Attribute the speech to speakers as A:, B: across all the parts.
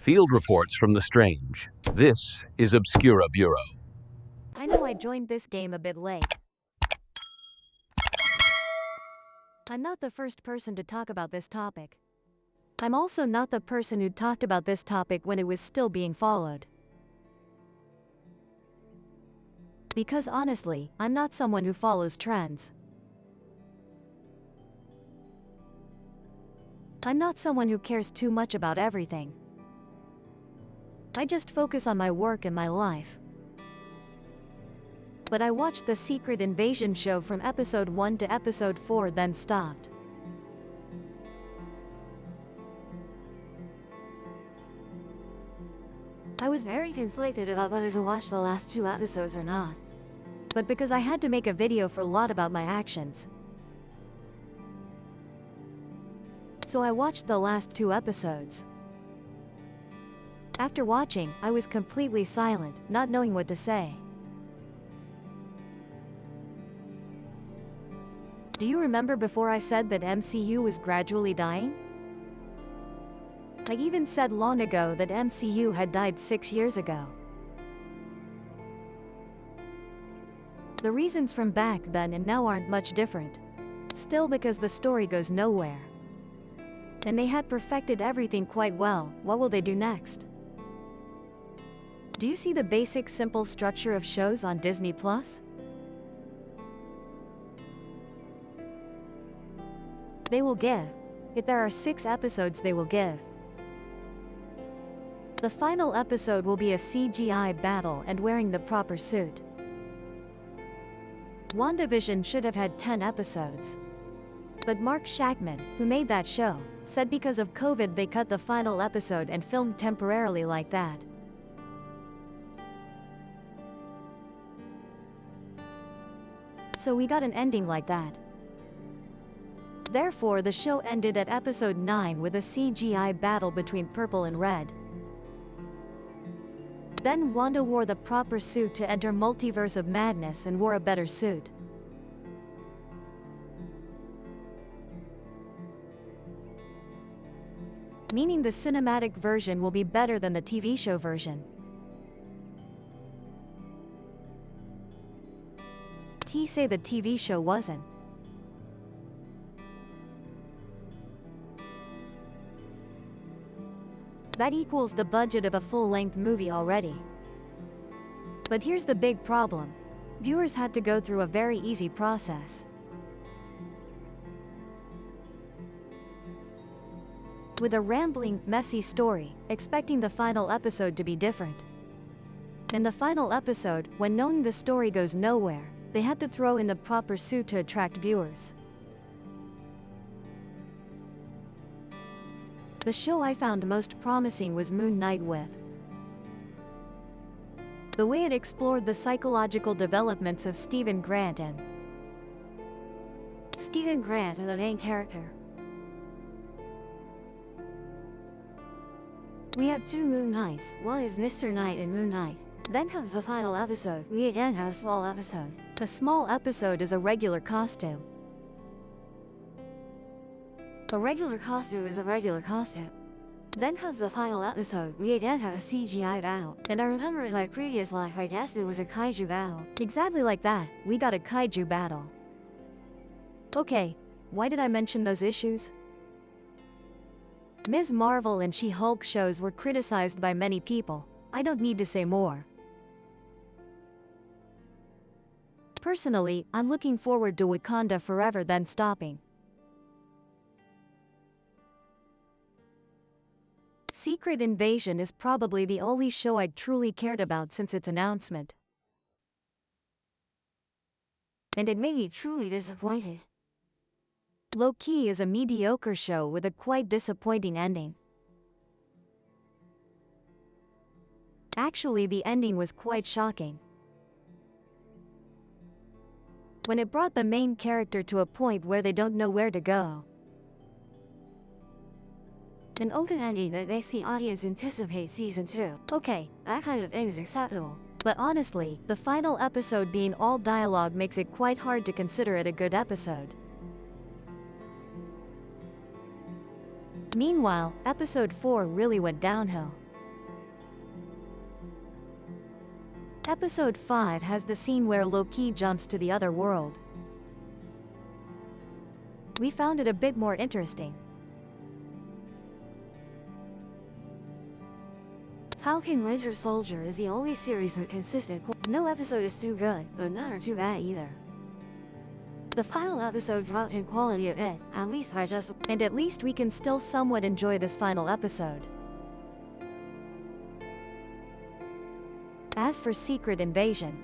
A: Field reports from the strange. This is Obscura Bureau.
B: I know I joined this game a bit late. I'm not the first person to talk about this topic. I'm also not the person who talked about this topic when it was still being followed. Because honestly, I'm not someone who follows trends. I'm not someone who cares too much about everything. I just focus on my work and my life. But I watched the Secret Invasion show from episode 1 to episode 4, then stopped. I was very conflicted about whether to watch the last 2 episodes or not. But because I had to make a video for a lot about my actions, so I watched the last 2 episodes. After watching, I was completely silent, not knowing what to say. Do you remember before I said that MCU was gradually dying? I even said long ago that MCU had died 6 years ago. The reasons from back then and now aren't much different. Still, because the story goes nowhere. And they had perfected everything quite well, what will they do next? Do you see the basic simple structure of shows on Disney+? They will give. If there are 6 episodes, they will give. The final episode will be a CGI battle and wearing the proper suit. WandaVision should have had 10 episodes. But Mark Shackman, who made that show, said because of COVID they cut the final episode and filmed temporarily like that. So we got an ending like that. Therefore, the show ended at episode 9 with a CGI battle between Purple and Red. Then Wanda wore the proper suit to enter Multiverse of Madness and wore a better suit. Meaning the cinematic version will be better than the TV show version. T say the TV show wasn't. That equals the budget of a full-length movie already. But here's the big problem. Viewers had to go through a very easy process. With a rambling, messy story, expecting the final episode to be different. In the final episode, when knowing the story goes nowhere, they had to throw in the proper suit to attract viewers. The show I found most promising was Moon Knight with the way it explored the psychological developments of Stephen Grant and the main character. We have 2 Moon Knights, one is Mr. Knight and Moon Knight. Then comes the final episode, we again have a small episode. A small episode is a regular costume. A regular costume is a regular costume. Then comes the final episode, we again have a CGI battle. And I remember in my previous life I guessed it was a kaiju battle. Exactly like that, we got a kaiju battle. Okay, why did I mention those issues? Ms. Marvel and She-Hulk shows were criticized by many people. I don't need to say more. Personally, I'm looking forward to Wakanda Forever then stopping. Secret Invasion is probably the only show I truly cared about since its announcement. And it made me truly disappointed. Low-key is a mediocre show with a quite disappointing ending. Actually, the ending was quite shocking. When it brought the main character to a point where they don't know where to go. An open ending that makes the audience anticipate season 2. Okay, that kind of thing is acceptable. But honestly, the final episode being all dialogue makes it quite hard to consider it a good episode. Meanwhile, episode 4 really went downhill. Episode 5 has the scene where Loki jumps to the other world. We found it a bit more interesting.
C: Falcon Winter Soldier is the only series with consistent. No episode is too good, but none are too bad either. The final episode dropped in quality a bit, at least
B: and at least we can still somewhat enjoy this final episode. As for Secret Invasion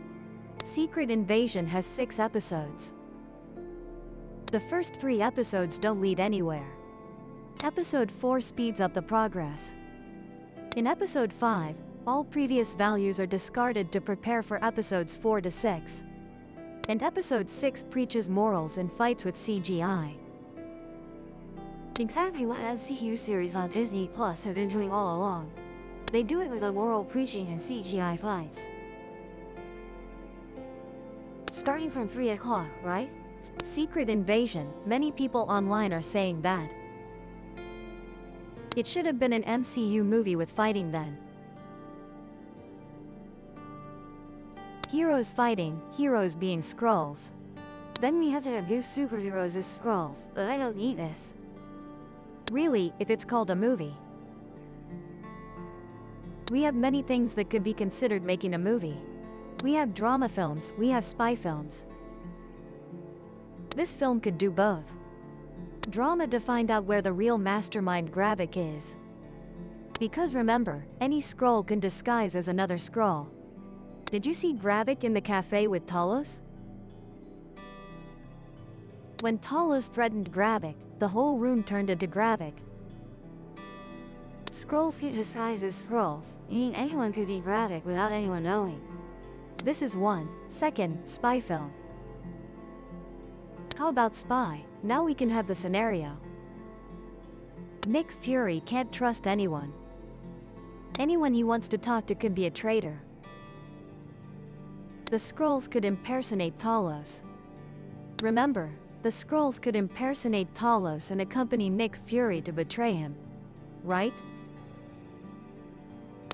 B: has 6 episodes. The first 3 episodes don't lead anywhere. Episode 4 speeds up the progress. In episode 5, all previous values are discarded to prepare for episodes 4 to 6. And episode 6 preaches morals and fights with CGI.
C: exactly what MCU series on Disney Plus have been doing all along. They do it with a moral preaching and CGI fights. Starting from 3 o'clock, right?
B: Secret Invasion, many people online are saying that it should have been an MCU movie with fighting then. Heroes fighting, heroes being Skrulls.
C: Then we have to have new superheroes as Skrulls, but I don't need this.
B: Really, if it's called a movie. We have many things that could be considered making a movie. We have drama films, we have spy films. This film could do both. Drama to find out where the real mastermind Gravik is. Because remember, any Skrull can disguise as another Skrull. Did you see Gravik in the cafe with Talos? When Talos threatened Gravik, the whole room turned into Gravik.
C: Skrulls can disguise as Skrulls, meaning anyone could be Gravik without anyone knowing.
B: This is one. Second, spy film. How about spy? Now we can have the scenario. Nick Fury can't trust anyone. Anyone he wants to talk to could be a traitor. The Skrulls could impersonate Talos. Remember, the Skrulls could impersonate Talos and accompany Nick Fury to betray him. Right?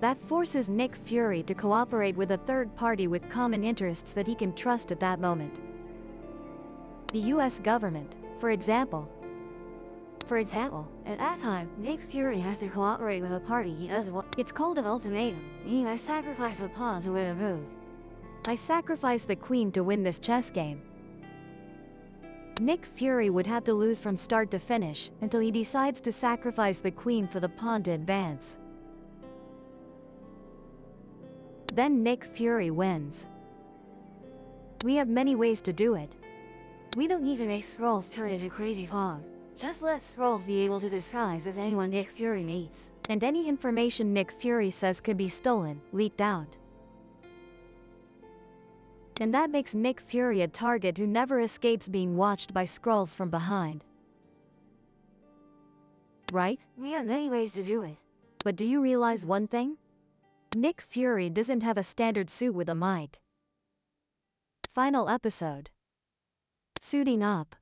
B: That forces Nick Fury to cooperate with a third party with common interests that he can trust at that moment. The US government, for example.
C: At that time, Nick Fury has to cooperate with a party he doesn't want.
B: It's called an ultimatum,
C: meaning I sacrifice a pawn to win a move.
B: I sacrifice the queen to win this chess game. Nick Fury would have to lose from start to finish until he decides to sacrifice the queen for the pawn to advance. Then Nick Fury wins. We have many ways to do it.
C: We don't need to make Skrulls turn into crazy fog. Just let Skrulls be able to disguise as anyone Nick Fury meets.
B: And any information Nick Fury says could be stolen, leaked out. And that makes Nick Fury a target who never escapes being watched by Skrulls from behind. Right?
C: We have many ways to do it.
B: But do you realize one thing? Nick Fury doesn't have a standard suit with a mic. Final episode. Suiting up.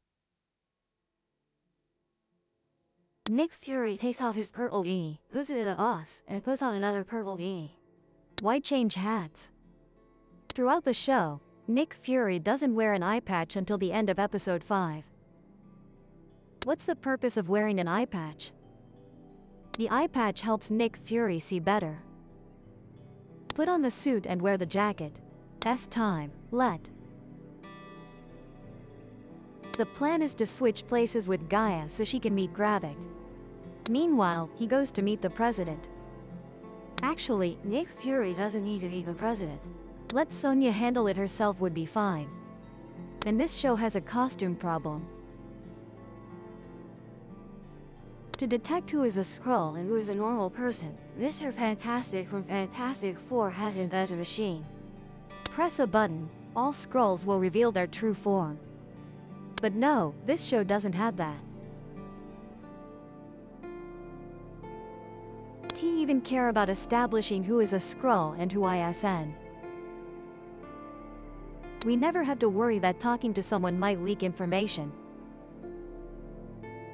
C: Nick Fury takes off his purple beanie, puts it in a boss, and puts on another purple beanie.
B: Why change hats? Throughout the show, Nick Fury doesn't wear an eye patch until the end of episode 5. What's the purpose of wearing an eye patch? The eye patch helps Nick Fury see better. Put on the suit and wear the jacket. Time. Let. The plan is to switch places with Gaia so she can meet Gravik. Meanwhile, he goes to meet the president. Actually,
C: Nick Fury doesn't need to meet the president.
B: Let Sonya handle it herself would be fine. And this show has a costume problem.
C: To detect who is a Skrull and who is a normal person, Mr. Fantastic from Fantastic Four had to invent a machine.
B: Press a button, all Skrulls will reveal their true form. But no, this show doesn't have that. T even care about establishing who is a Skrull and who ISN. We never had to worry that talking to someone might leak information.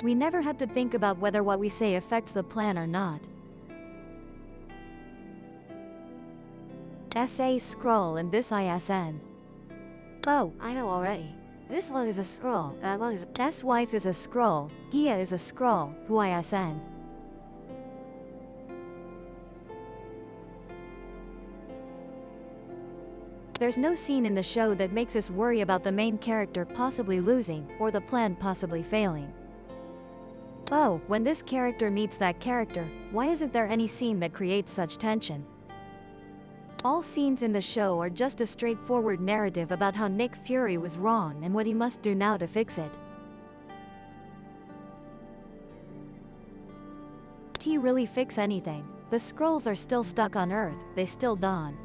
B: We never had to think about whether what we say affects the plan or not. SA Skrull and this ISN.
C: Oh, I know already. This one is a Skrull, that one is
B: S-wife is a Skrull, Gia is a Skrull, who ISN. There's no scene in the show that makes us worry about the main character possibly losing, or the plan possibly failing. Oh, when this character meets that character, why isn't there any scene that creates such tension? All scenes in the show are just a straightforward narrative about how Nick Fury was wrong and what he must do now to fix it. Did he really fix anything? The Skrulls are still stuck on Earth, they still dawn.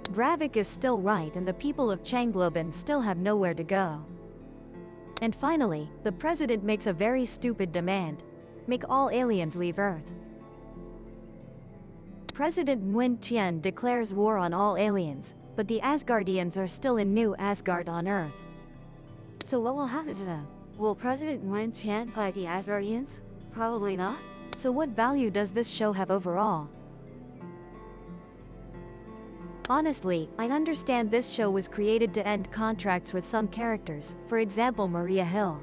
B: Gravik is still right and the people of Changlobin still have nowhere to go. And finally, the president makes a very stupid demand. Make all aliens leave Earth. President Nguyen Tien declares war on all aliens, but the Asgardians are still in New Asgard on Earth.
C: So what will happen to them? Will President Nguyen Tien fight the Asgardians? Probably not.
B: So what value does this show have overall? Honestly, I understand this show was created to end contracts with some characters, for example Maria Hill.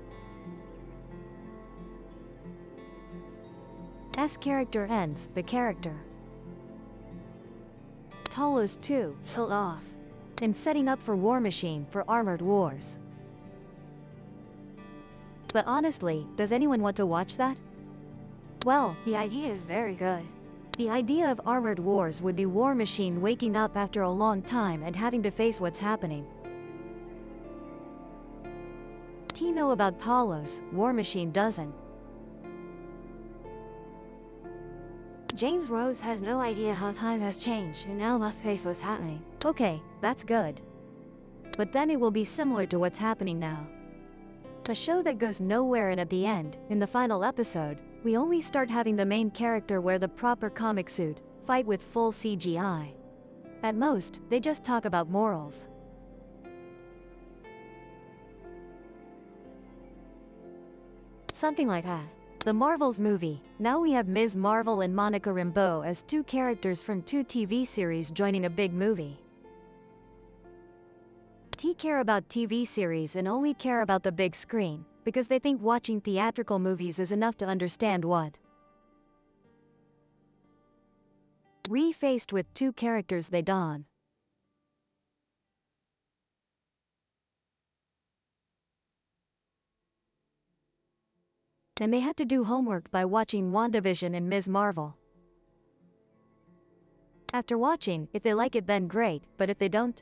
B: S character ends, the character. Talos 2,
C: Killed off.
B: and setting up for War Machine for Armored Wars. But honestly, does anyone want to watch that? Well,
C: The idea is very good.
B: the idea of Armored Wars would be War Machine waking up after a long time and having to face what's happening. T know about Talos, War Machine doesn't.
C: James Rhodes has no idea how time has changed and now must face what's happening.
B: Okay, that's good. But then it will be similar to what's happening now. A show that goes nowhere, and at the end, in the final episode, we only start having the main character wear the proper comic suit, fight with full CGI. At most, they just talk about morals. Something like that. The Marvels movie. Now we have Ms. Marvel and Monica Rambeau as two characters from two TV series joining a big movie. T care about TV series and only care about the big screen, because they think watching theatrical movies is enough to understand what. Refaced with two characters they don. And they had to do homework by watching WandaVision and Ms. Marvel. After watching, if they like it then great, but if they don't?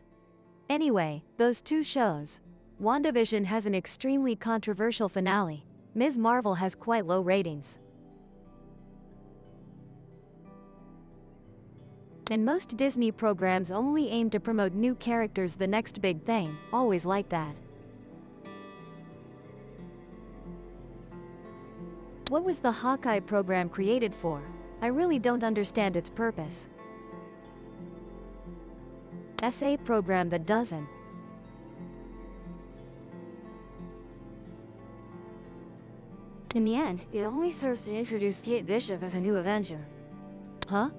B: Anyway, those two shows. WandaVision has an extremely controversial finale. Ms. Marvel has quite low ratings. And most Disney programs only aim to promote new characters, the next big thing, always like that. What was the Hawkeye program created for? I really don't understand its purpose. SA program that doesn't.
C: In the end, it only serves to introduce Kate Bishop as a new Avenger.
B: Huh?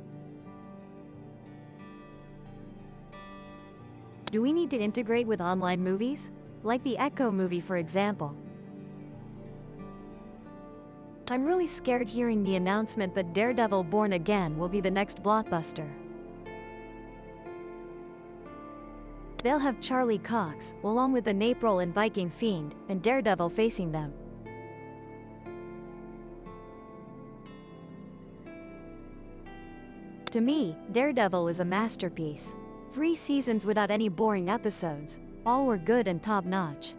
B: Do we need to integrate with online movies? Like the Echo movie, for example. I'm really scared hearing the announcement that Daredevil Born Again will be the next blockbuster. They'll have Charlie Cox, along with the April and Viking Fiend, and Daredevil facing them. To me, Daredevil is a masterpiece. 3 seasons without any boring episodes. All were good and top-notch.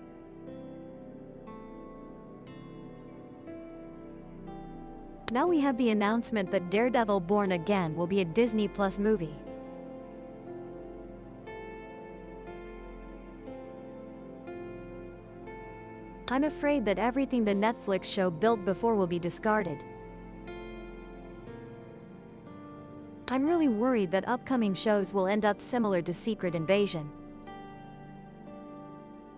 B: Now we have the announcement that Daredevil Born Again will be a Disney Plus movie. I'm afraid that everything the Netflix show built before will be discarded. I'm really worried that upcoming shows will end up similar to Secret Invasion.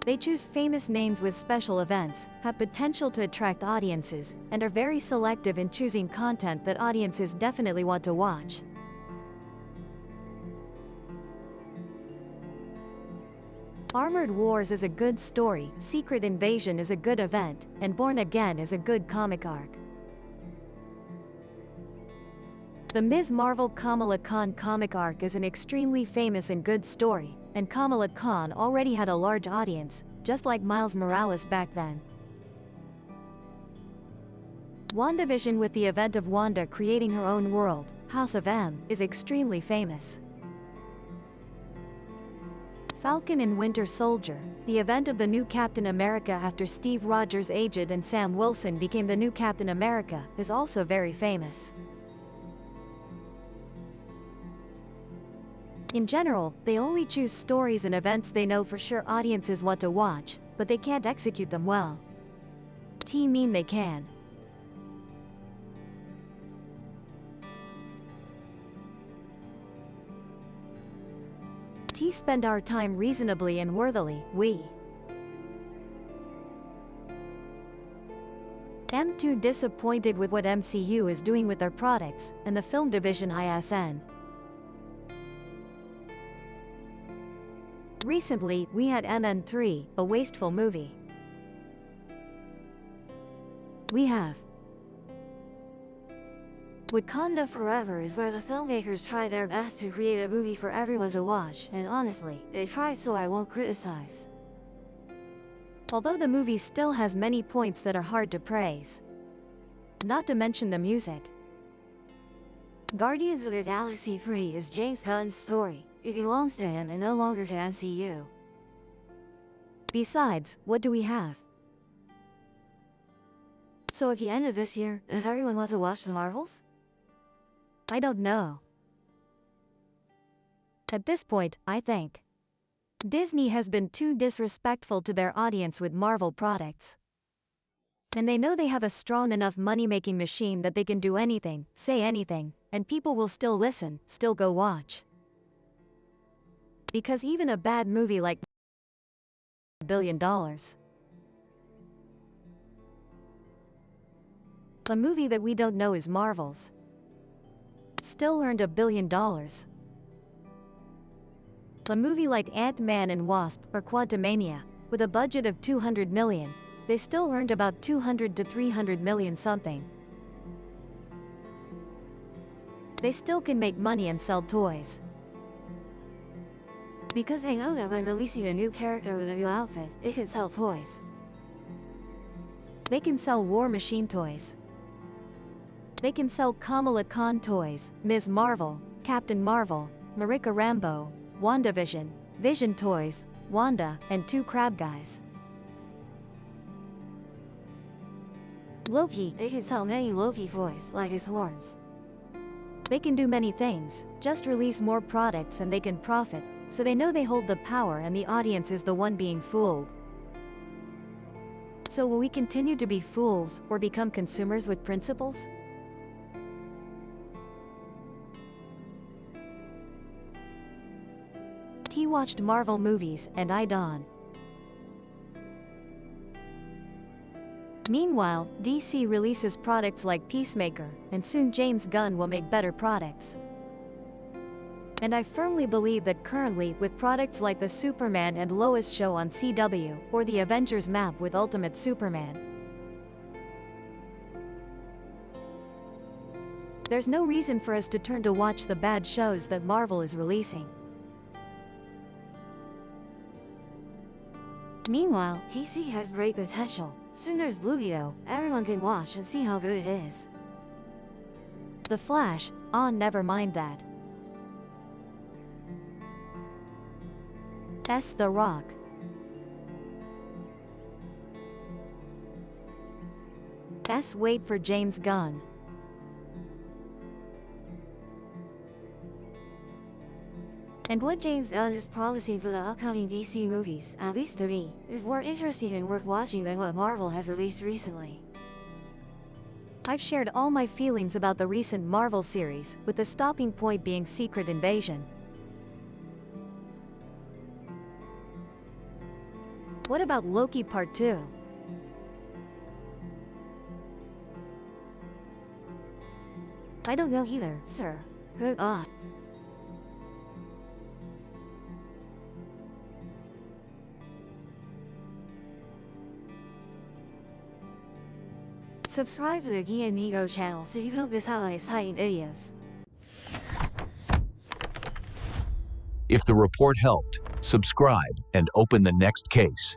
B: They choose famous names with special events, have potential to attract audiences, and are very selective in choosing content that audiences definitely want to watch. Armored Wars is a good story, Secret Invasion is a good event, and Born Again is a good comic arc. The Ms. Marvel Kamala Khan comic arc is an extremely famous and good story, and Kamala Khan already had a large audience, just like Miles Morales back then. WandaVision, with the event of Wanda creating her own world, House of M, is extremely famous. Falcon and Winter Soldier, the event of the new Captain America after Steve Rogers aged and Sam Wilson became the new Captain America, is also very famous. In general, they only choose stories and events they know for sure audiences want to watch, but they can't execute them well. Mean they can. Spend our time reasonably and worthily, we. am too disappointed with what MCU is doing with their products, and the film division ISN. Recently, we had MN3, a wasteful movie. We have
C: Wakanda Forever is where the filmmakers try their best to create a movie for everyone to watch, and honestly, they tried, so I won't criticize.
B: Although the movie still has many points that are hard to praise. Not to mention the music.
C: Guardians of the Galaxy 3 is James Gunn's story. It belongs to him and no longer to MCU.
B: Besides, what do we have?
C: So at the end of this year, does everyone want to watch the Marvels?
B: I don't know. At this point, I think Disney has been too disrespectful to their audience with Marvel products. And they know they have a strong enough money-making machine that they can do anything, say anything, and people will still listen, still go watch. Because even a bad movie like $1 billion. A movie that we don't know is Marvel's. Still earned $1 billion. A movie like Ant-Man and Wasp or Quantumania, with a budget of $200 million, they still earned about $200 to $300 million something. They still can make money and sell toys.
C: Because they know that by releasing a new character with a new outfit, it can sell toys.
B: They can sell War Machine toys. They can sell Kamala Khan toys, Ms. Marvel, Captain Marvel, Marika Rambeau, WandaVision, Vision toys, Wanda, and 2 Crab Guys.
C: Loki, they can sell many Loki toys, like his horns.
B: They can do many things, just release more products and they can profit, so they know they hold the power and the audience is the one being fooled. So will we continue to be fools, or become consumers with principles? He watched Marvel movies, and I don't. Meanwhile, DC releases products like Peacemaker, and soon James Gunn will make better products. And I firmly believe that currently, with products like the Superman and Lois show on CW, or the Avengers map with Ultimate Superman, there's no reason for us to turn to watch the bad shows that Marvel is releasing.
C: Meanwhile, DC has great potential. Soon there's Yu-Gi-Oh! Everyone can watch and see how good it is.
B: The Flash, never mind that. The Rock. Wait for James Gunn.
C: And what James Gunn is promising for the upcoming DC movies, at least to me, is more interesting and worth watching than what Marvel has released recently.
B: I've shared all my feelings about the recent Marvel series, with the stopping point being Secret Invasion. What about Loki Part 2?
C: I don't know either, sir. Good God. Subscribe to the Guia Amigo channel so you don't miss out on exciting videos.
A: If the report helped, subscribe and open the next case.